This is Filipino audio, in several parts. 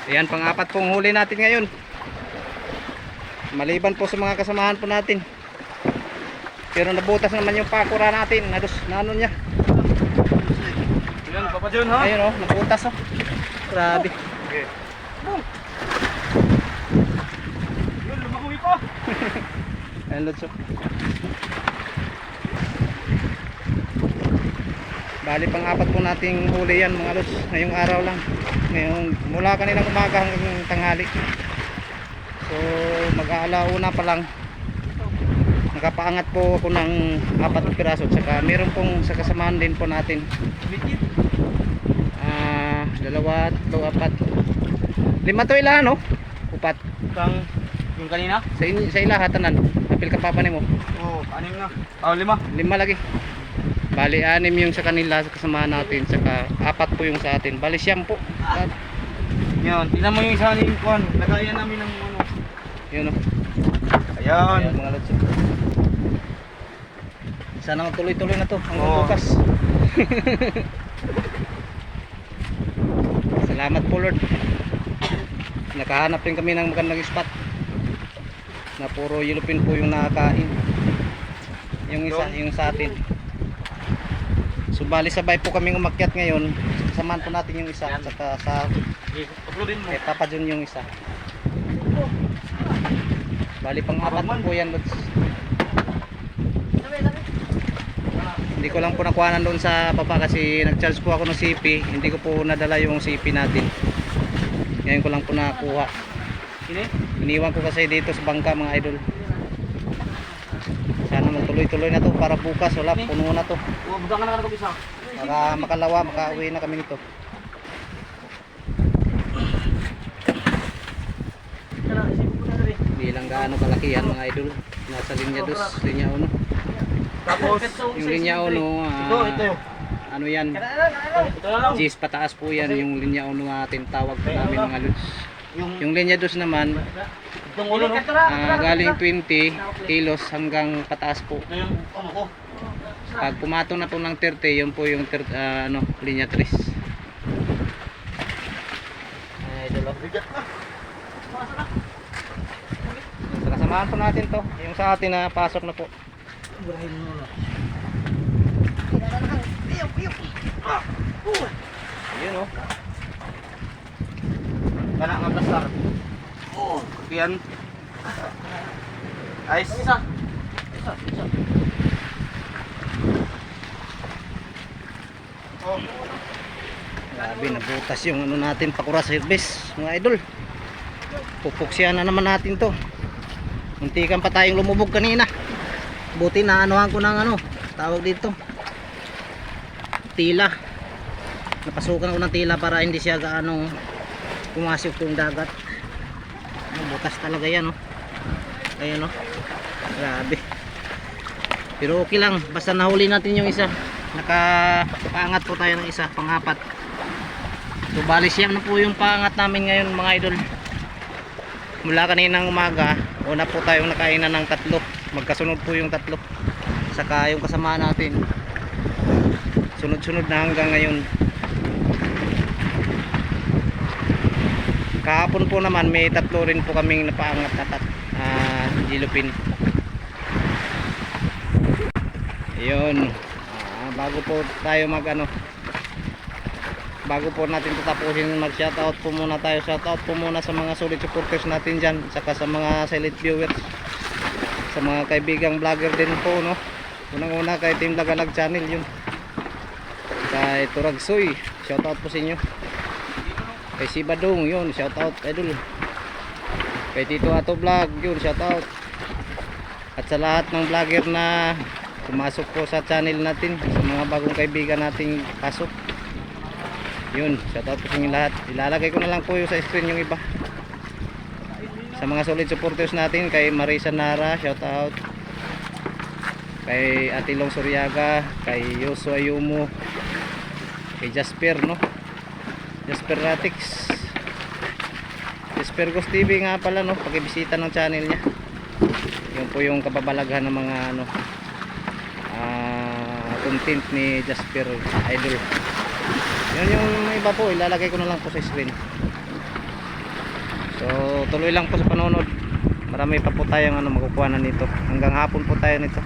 Ayan, pang-apat pong huli natin ngayon. Maliban po sa mga kasamahan po natin. Pero nabutas naman yung pakura natin. Na ano niya. Yan, Papa John ha? Ayun oh, nabutas oh. Grabe. Okay. Yun, lumakuwi pa. Ayun, Lutso. Bali pang-apat po nating huli yan mga Lods. Ngayong araw lang. Ngayong mula kaninang umaga hanggang tanghali. So mag-aalauna pa lang. Nakapaangat po ako ng 4 na piraso. Tsaka meron pong sa kasamahan din po natin. 2, 3, 4 5 to ilan no? 4 Kang, yung kanina? sa ila hatanan. Apil ka papa nimo. Oo, 6 na. 5. 5 lagi. Bali 6 yung sa kanila sa kasamahan natin. Tsaka 4 po yung sa atin. Bali 10 po. Yan, tingnan mo yung isa ni Kwan. Lagayan namin ng ano. Yun o. Ayan. Ayan mga Lods. Sana magtuloy-tuloy na to hanggang Oo. bukas. Salamat po Lord. Nakahanap rin kami ng magandang spot na puro yelupin po yung nakakain. Yung isa, yung sa atin. So bali sabay po kaming umakyat ngayon. Samahan po natin yung isa. At saka sa Uploadin mo. Papa John yung isa. Bali pang-apat na po yan Lods. Hindi ko lang po nakuhanan doon sa baba kasi nag-charge po ako ng CP. Hindi ko po nadala yung CP natin. Ngayon ko lang po nakuha. Iniwan ko kasi dito sa bangka mga idol. Sana magtuloy-tuloy na to para bukas wala puno na to. Buka ka na kabisa. Para makalawa, makauwi na kami nito. Hindi lang gaano kalaki yan mga idol. Nasa linya 2, linya 1. Tapos, Yung linya 1, ito yun. ano yan? Ito na lang. Gis pataas po yan yung linya 1 natin tawag po namin mga Lods. Yung linya 2 naman Itong ulo, no? galing 20 kilos hanggang pataas po. Ito yung ano ko. Pag pumatong na po ng 30, yun po yung linya 3. Bigat na. Saka samahan po natin to. Yung sa atin na pasok na po. Burahin mo na. Yun oh. Kana nga plastar. Yan. Ice. Isa. Oh. Grabe, nabutas yung ano natin pakura service mga idol. Pupuksyan na naman natin to. Muntikan pa tayong lumubog kanina. Buti na anuhan ko ng ano tawag dito, tila. Napasukan ko ng tila para hindi siya gaano pumasok yung dagat. Butas talaga yan oh. Ayan oh. Grabe. Pero okay lang, basta nahuli natin yung isa. Nakapaangat po tayo ng isa, pang-apat. So bali siyam na po yung paangat namin ngayon mga idol. Mula kaninang umaga, una po tayong nakainan ng 3. Magkasunod po yung 3. Saka yung kasama natin. Sunod-sunod na hanggang ngayon. Kahapon po naman may 3 rin po kaming napaangat na yellowfin. Ayun. Bago po tayo bago po natin tatapusin, mag shoutout po muna tayo. Shoutout po muna sa mga solid supporters natin dyan, saka sa mga silent viewers, sa mga kaibigang vlogger din po no. Unang-una kay Team Lagalag Channel, yun kay Turagsoy, shoutout po sa inyo. Kay si Badong, yun shoutout idol. Kay Tito Ato Vlog, yun shoutout. At sa lahat ng vlogger na pumasok po sa channel natin, sa mga bagong kaibigan nating pasok, yun shoutout po sa inyo lahat. Ilalagay ko na lang po yung sa screen yung iba. Sa mga solid supporters natin, kay Marisa Nara shoutout, kay Atilong Suryaga, kay Yoso Ayumo, kay Jasper no, Jasper Ratix, Jasper Ghost TV nga pala no, pakibisita ng channel niya. Yun po yung kababalaghan ng mga content ni Jasper Idol. Yun yung iba po, ilalagay ko na lang po sa screen. So tuloy lang po sa panonood. Marami pa po tayong makukuha na nito. Hanggang hapon po tayo nito.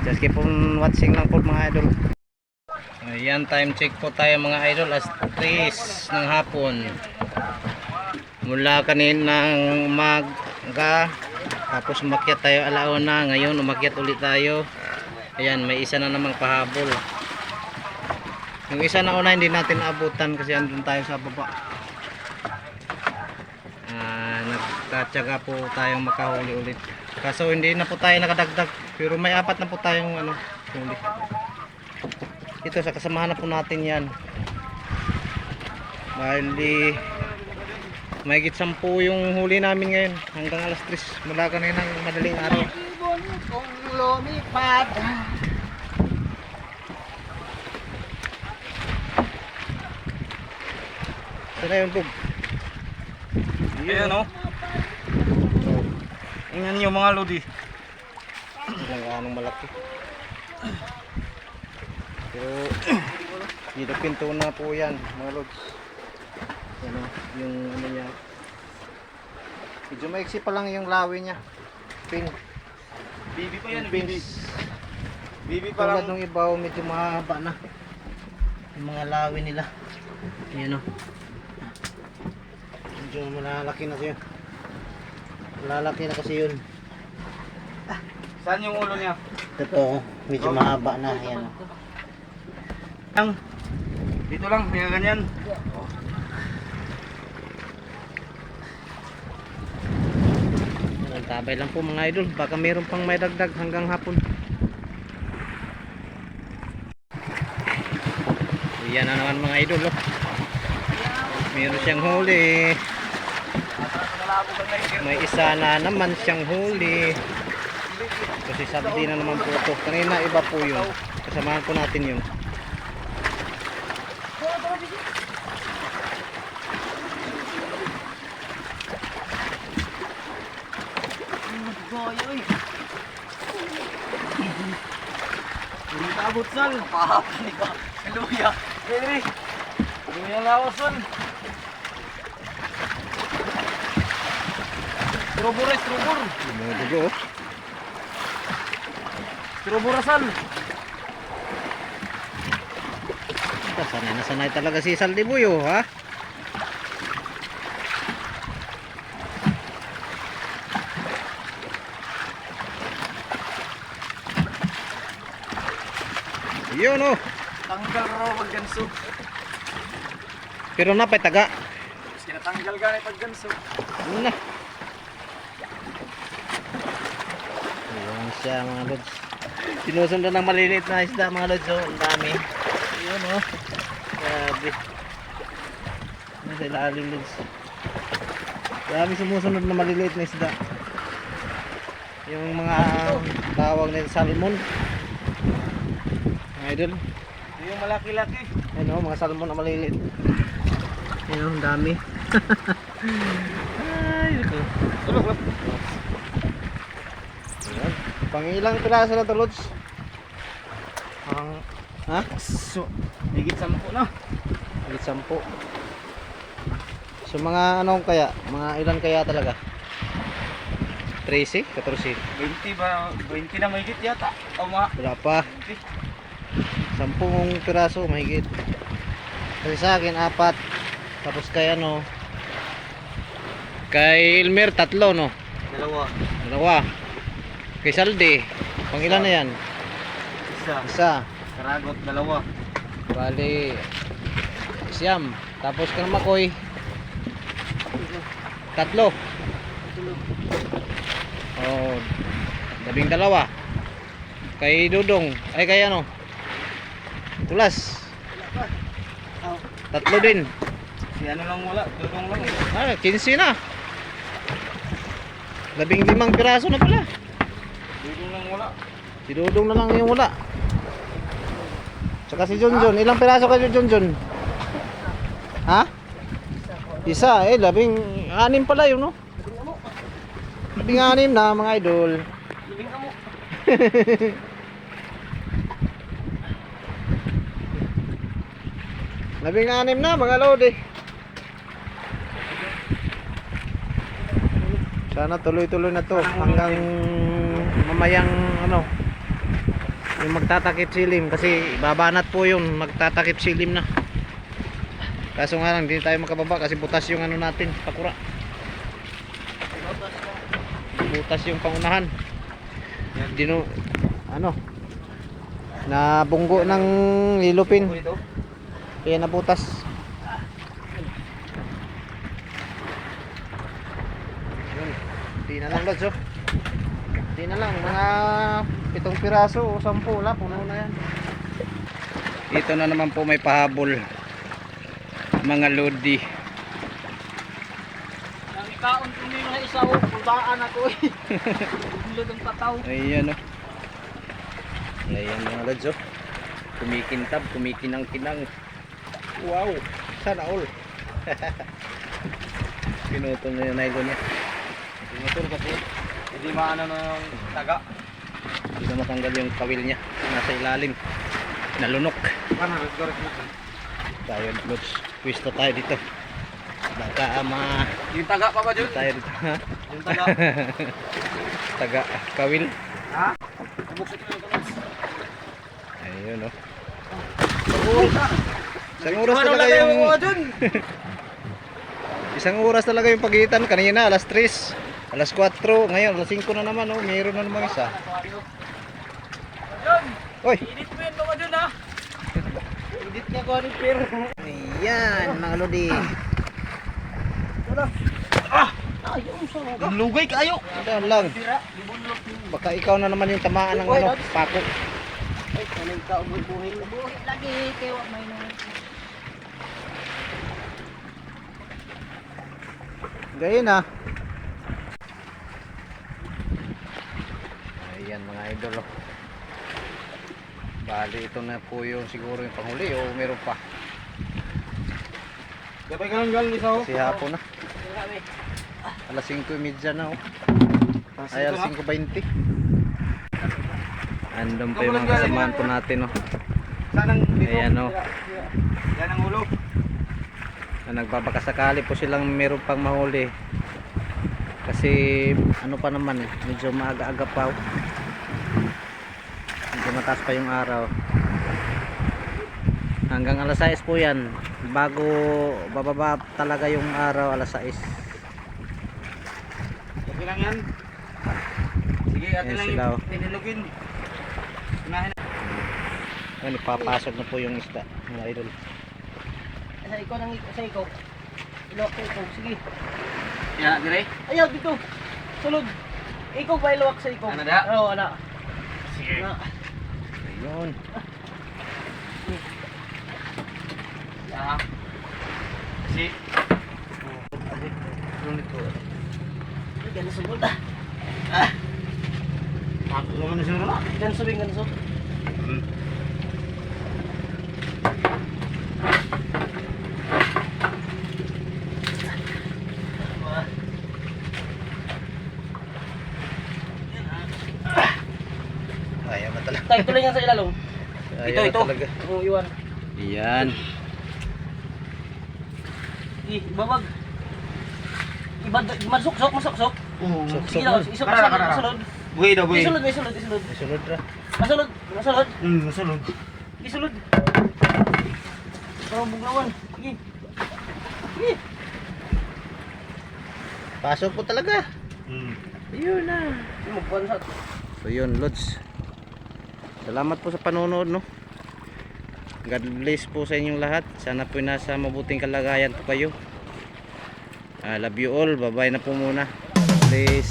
Just keep on watching lang po mga idol. Ayan, time check po tayo mga idol. As 3 ng hapon. Mula kaninang umaga. Tapos umakyat tayo alauna. Ngayon umakyat ulit tayo. Ayan, may isa na namang pahabol. Yung isa na una hindi natin abutan kasi andun tayo sa baba. Nagtatyaga po tayong makahuli ulit. Kaso hindi na po tayo nakadagdag. Pero may 4 na po tayong huli. Ito sa kasamahan na po natin yan. Dahil di mahigit 10 yung huli namin ngayon. Hanggang alas 3 mula kaninang madaling araw. Kung lumipad. Saan na yun, Pug? Ayan o. Tingnan nyo mga lodi. Ilang anong malaki. Pero dito pinto na po yan mga lods. Yan yung niya. Medyo maiksi pa lang yung lawi niya. Pin. Bibi pa yan, Yung bibi. pins. Bibi pa Tulad lang. ng ibaw medyo mahaba na. Yung mga lawi nila. Yan o. Medyo malalaki na siya. Malalaki na kasi yun. Saan yung ulo niya? Ito medyo mahaba na. Yan o. Dito lang, tingnan ganyan. Tabay lang po mga idol, baka mayroon pang may dagdag hanggang hapon. Yan na naman mga idol, oh. Meron siyang huli. May isa na naman siyang huli. Kasi sabdi na naman po ito. Kanina iba po yun. Kasamahan po natin yun. Hindi ka abot sal. Pahapan ka. Luya. Dere. Luya lawas sal. Strobor. Dugo, oh. Strobor sal. Sanay na sanay talaga si Saldibuyo, ha? Yun, oh. Tanggal raw pag ganso. Pero napay taga. Mas kinatanggal ka na pag ganso. Yun na. Ayan siya mga lods. Sinusundan ng maliliit na isda mga lods, oh. Ang dami. Yun, oh. Grabe. Nasa ilalim lods. Grabe sumusunod na maliliit na isda. Yung mga tawag nila salmon. Mga idol. Yung malaki-laki. Ayun, oh, mga salmon na maliliit. Ayun, ang dami. Ay, ito. Tulog. Ayan. Pangilang piraso na to, Lods? Ha? So, higit 10 na. Higit 10. So mga ano kaya? Mga ilan kaya talaga? 13? 14? 20 ba? 20 na mahigit yata. O mga Wala pa. 10 piraso mahigit. Kasi sa akin 4. Tapos kay kay Elmer 3 no. Dalawa. Kay Saldi, pang ilan na yan? Isa. Karagot, 2. Bali siyam. Tapos kay Makoy 3. Oh, 12. Kay Dudong, ay kay Tulas. 3 din. Si ano lang wala, Dudong lang eh. 15 na. 15 piraso na pala. Dudong lang wala. Si Dudong na lang yung wala. Tsaka si Junjun. Ilang piraso kayo Junjun? Ha? Isa. 16 pala yun, no? 16 na mga idol. Libing ka mo. 16 na mga lodi. Sana tuloy-tuloy na to hanggang mamayang ano, yung magtatakip silim, kasi babanat po yun, magtatakip silim na. Kaso nga lang, hindi tayo makababa kasi butas yung ano natin, pakura. Butas yung pangunahan. Dino, ano, nabunggo ng hilupin. Kaya nabutas. Yun, di na lang lods, oh. Di na lang, mga 7 piraso o 10, wala, puno na yan. Dito na naman po may pahabol, mga lodi. Ang ikaon kung hindi na isa, pulaan ako eh. Bulod ang pataw. Ayan, oh. Ayan mga lods, oh. Kumikintab, kumikinang-kinang. Wow, sana all. Pinutol na yung nylon niya. Pinutol kasi hindi maano na yung taga. Hindi na matanggal yung kawil niya, nasa ilalim, nalunok. Tayo lods, pwisto tayo dito. Baka Yung taga pa ba dyan? tayo dito, ha? Yung taga. Taga kawil. Ha? Buksit mo yung kamas. Ayun, oh. Isang oras talaga yung isang oras talaga yung pagitan. Kanina alas 3, alas 4, ngayon alas 5 na naman, oh. Mayroon na naman isa. Oy, Edit mo yan mga dyan ha. Edit niya ko ano pero. ayan mga lodi. Lugay kayo. Ayan lang. Baka ikaw na naman yung tamaan ng ano, pako. Ay, kanang ka buhay na buhay lagi kayo may nang. Gayon, ah. Ayan mga idol, oh. Bali ito na po yung siguro yung panghuli o meron pa. Kapag ka lang galing isa Kasi hapon na. Alas 5:30 na, oh. Ay, alas 5:20. Andun pa yung mga kasamahan po natin, oh. Sanang dito. Ayan, oh. Yan ang ulo. Na nagbabakasakali po silang meron pang mahuli. Kasi ano pa naman eh, medyo maaga-aga pa, oh. Medyo mataas pa yung araw. Hanggang alas 6 po yan. Bago bababa talaga yung araw, alas 6. Okay lang yan. Sige, atin Ayan lang sila, oh. yung tinilugin. Unahin na. Ayun, ipapasok na po yung isda, mga idol. Sa ikaw nang sa ikaw. Ilok sa ikaw. Sige. Yan, dire. Ayaw dito. Sulod. Ikaw ba ilawak sa ikaw? Ano da? Oo, ana. Sige. Ayun. Ya. Si. Runit ko. Ganun sulod ah. Ah. Ako naman na siya na. Ganun subing ganun sub. Ayaw na talaga. Tay, tuloy nga sa ilalong. Ayaw na talaga. Oo, iwan. Yan. Babag. Masuk-sok, masuk-sok. Sok-sok Sige lang, mo. isok Kara, sa kara. masulod. Buhay daw, buhay. Isulod, isulod, isulod. May sunod ra. Masulod, masulod. Masulog. Isulod. Para buglawan. Sige. Sige. Pasok po talaga. Ayun na. Magpansat. So yun, Lods. Salamat po sa panonood, no. God bless po sa inyong lahat. Sana po nasa mabuting kalagayan po kayo. Love you all. Bye-bye na po muna. Please.